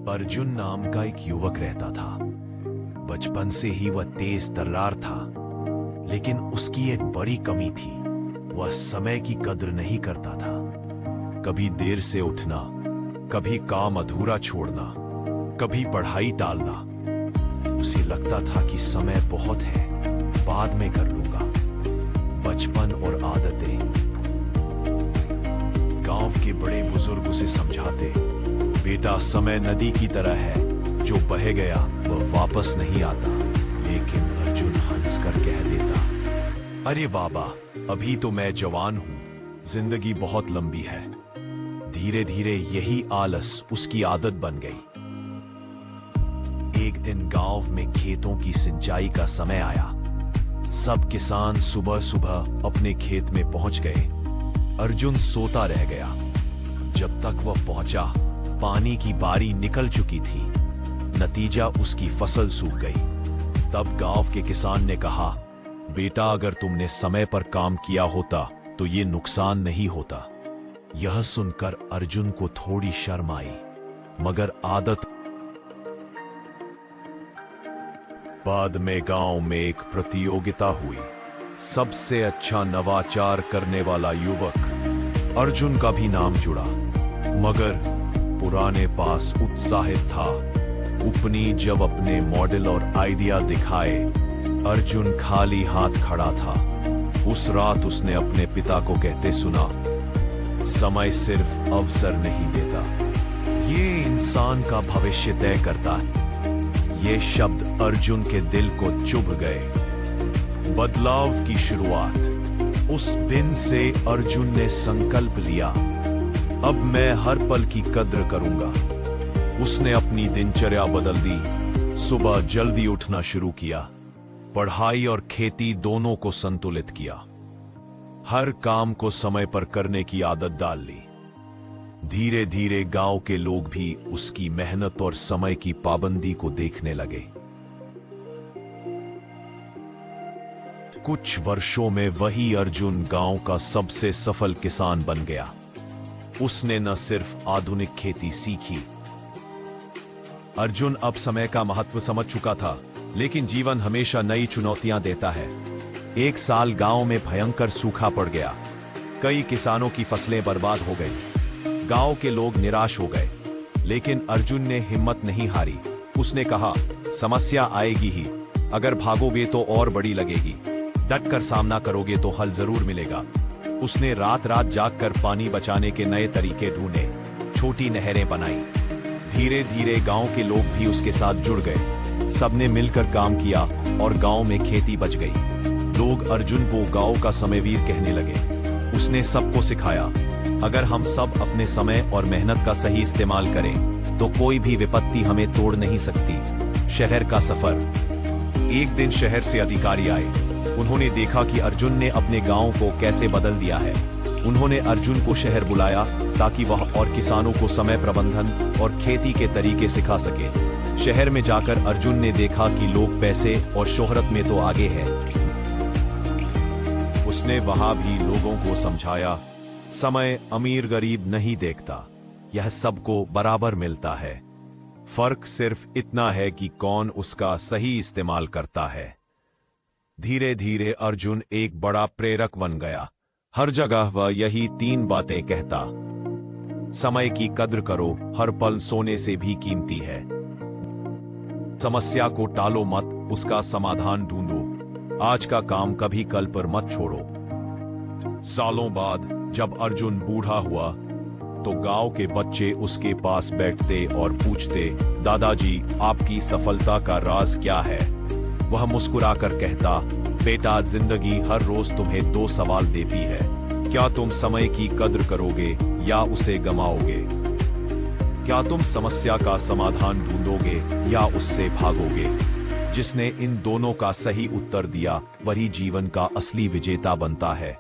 अर्जुन नाम का एक युवक रहता था। बचपन से ही वह तेज तर्रार था, लेकिन उसकी एक बड़ी कमी थी। वह समय की कद्र नहीं करता था। कभी देर से उठना, कभी काम अधूरा छोड़ना, कभी पढ़ाई टालना। उसे लगता था कि समय बहुत है, बाद में कर लूंगा। बचपन और आदतें। गांव के बड़े बुजुर्ग उसे समझाते, बेटा समय नदी की तरह है, जो बह गया वह वापस नहीं आता। लेकिन अर्जुन हंसकर कह देता, अरे बाबा, अभी तो मैं जवान हूं, जिंदगी बहुत लंबी है। धीरे धीरे यही आलस उसकी आदत बन गई। एक दिन गांव में खेतों की सिंचाई का समय आया। सब किसान सुबह सुबह अपने खेत में पहुंच गए। अर्जुन सोता रह गया। जब तक वह पहुंचा, पानी की बारी निकल चुकी थी। नतीजा उसकी फसल सूख गई। तब गांव के किसान ने कहा, बेटा, अगर तुमने समय पर काम किया होता तो ये नुकसान नहीं होता। यह सुनकर अर्जुन को थोड़ी शर्म आई, मगर आदत। बाद में गांव में एक प्रतियोगिता हुई। सबसे अच्छा नवाचार करने वाला युवक अर्जुन का भी नाम जुड़ा। मगर पुराने पास उत्साहित था। उपनी जब अपने मॉडल और आइडिया दिखाए, अर्जुन खाली हाथ खड़ा था। उस रात उसने अपने पिता को कहते सुना, समय सिर्फ अवसर नहीं देता, ये इंसान का भविष्य तय करता है। ये शब्द अर्जुन के दिल को चुभ गए। बदलाव की शुरुआत। उस दिन से अर्जुन ने संकल्प लिया, अब मैं हर पल की कद्र करूंगा। उसने अपनी दिनचर्या बदल दी। सुबह जल्दी उठना शुरू किया। पढ़ाई और खेती दोनों को संतुलित किया। हर काम को समय पर करने की आदत डाल ली। धीरे धीरे गांव के लोग भी उसकी मेहनत और समय की पाबंदी को देखने लगे। कुछ वर्षों में वही अर्जुन गांव का सबसे सफल किसान बन गया। उसने न सिर्फ आधुनिक खेती सीखी। अर्जुन अब समय का महत्व समझ चुका था, लेकिन जीवन हमेशा नई चुनौतियां देता है। एक साल गांव में भयंकर सूखा पड़ गया। कई किसानों की फसलें बर्बाद हो गई। गांव के लोग निराश हो गए, लेकिन अर्जुन ने हिम्मत नहीं हारी। उसने कहा, समस्या आएगी ही, अगर भागोगे तो और बड़ी लगेगी। डटकर सामना करोगे तो हल जरूर मिलेगा। उसने रात रात जागकर पानी बचाने के नए तरीके ढूंढे, छोटी नहरें बनाई। धीरे धीरे गांव के लोग भी उसके साथ जुड़ गए। सबने मिलकर काम किया और गांव में खेती बच गई। लोग अर्जुन को गांव का समयवीर कहने लगे। उसने सबको सिखाया, अगर हम सब अपने समय और मेहनत का सही इस्तेमाल करें तो कोई भी विपत्ति हमें तोड़ नहीं सकती। शहर का सफर। एक दिन शहर से अधिकारी आए। उन्होंने देखा कि अर्जुन ने अपने गांव को कैसे बदल दिया है। उन्होंने अर्जुन को शहर बुलाया ताकि वह और किसानों को समय प्रबंधन और खेती के तरीके सिखा सके। शहर में जाकर अर्जुन ने देखा कि लोग पैसे और शोहरत में तो आगे हैं। उसने वहां भी लोगों को समझाया, समय अमीर गरीब नहीं देखता, यह सबको बराबर मिलता है। फर्क सिर्फ इतना है कि कौन उसका सही इस्तेमाल करता है। धीरे धीरे अर्जुन एक बड़ा प्रेरक बन गया। हर जगह वह यही 3 बातें कहता, समय की कद्र करो, हर पल सोने से भी कीमती है। समस्या को टालो मत, उसका समाधान ढूंढो। आज का काम कभी कल पर मत छोड़ो। सालों बाद जब अर्जुन बूढ़ा हुआ तो गांव के बच्चे उसके पास बैठते और पूछते, दादाजी, आपकी सफलता का राज क्या है? वह मुस्कुराकर कहता, बेटा, जिंदगी हर रोज तुम्हें 2 सवाल देती है। क्या तुम समय की कद्र करोगे या उसे गमाओगे? क्या तुम समस्या का समाधान ढूंढोगे या उससे भागोगे? जिसने इन दोनों का सही उत्तर दिया, वही जीवन का असली विजेता बनता है।